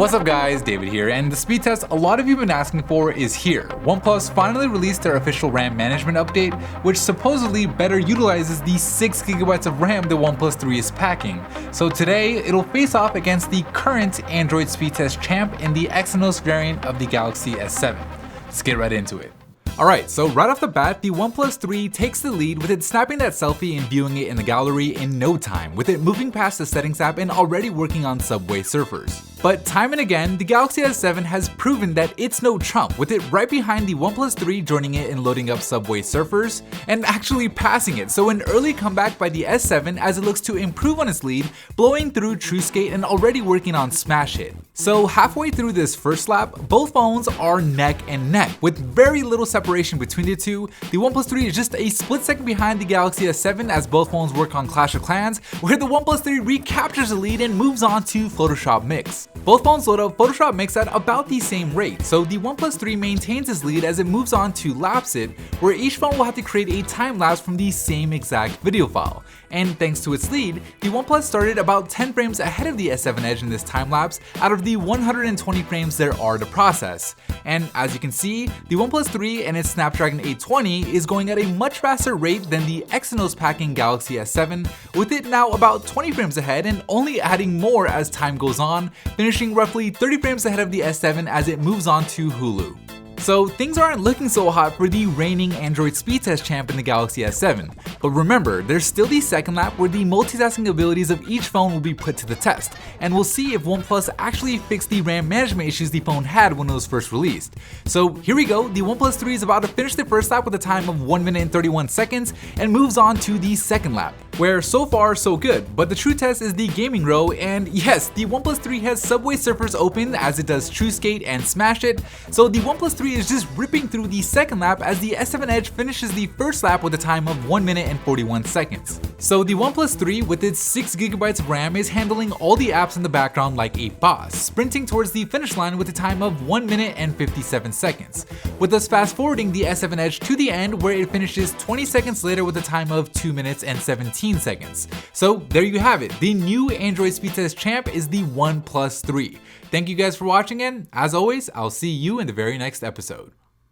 What's up guys, David here, and the speed test a lot of you have been asking for is here. OnePlus finally released their official RAM management update, which supposedly better utilizes the 6GB of RAM the OnePlus 3 is packing. So today, it'll face off against the current Android speed test champ in the Exynos variant of the Galaxy S7. Let's get right into it. Alright, so right off the bat, the OnePlus 3 takes the lead with it snapping that selfie and viewing it in the gallery in no time, with it moving past the settings app and already working on Subway Surfers. But time and again, the Galaxy S7 has proven that it's no chump, with it right behind the OnePlus 3 joining it in loading up Subway Surfers, and actually passing it, so an early comeback by the S7 as it looks to improve on its lead, blowing through TrueSkate and already working on Smash Hit. So halfway through this first lap, both phones are neck and neck, with very little separation between the two. The OnePlus 3 is just a split second behind the Galaxy S7 as both phones work on Clash of Clans, where the OnePlus 3 recaptures the lead and moves on to Photoshop Mix. Both phones load up Photoshop Mix at about the same rate, so the OnePlus 3 maintains its lead as it moves on to Lapse It, where each phone will have to create a time lapse from the same exact video file. And thanks to its lead, the OnePlus started about 10 frames ahead of the S7 Edge in this time lapse out of the 120 frames there are to process. And as you can see, the OnePlus 3 and its Snapdragon 820 is going at a much faster rate than the Exynos packing Galaxy S7, with it now about 20 frames ahead and only adding more as time goes on, finishing roughly 30 frames ahead of the S7 as it moves on to Hulu. So things aren't looking so hot for the reigning Android speed test champ in the Galaxy S7. But remember, there's still the second lap where the multitasking abilities of each phone will be put to the test, and we'll see if OnePlus actually fixed the RAM management issues the phone had when it was first released. So here we go, the OnePlus 3 is about to finish the first lap with a time of 1 minute and 31 seconds and moves on to the second lap, where so far so good, but the true test is the gaming row, and yes, the OnePlus 3 has Subway Surfers open as it does TrueSkate and Smash It, so the OnePlus 3 is just ripping through the second lap as the S7 Edge finishes the first lap with a time of 1 minute and 41 seconds. So the OnePlus 3 with its 6GB of RAM is handling all the apps in the background like a boss, sprinting towards the finish line with a time of 1 minute and 57 seconds, with us fast forwarding the S7 Edge to the end where it finishes 20 seconds later with a time of 2 minutes and 17 seconds. So there you have it, the new Android speed test champ is the OnePlus 3. Thank you guys for watching, and as always, I'll see you in the very next episode.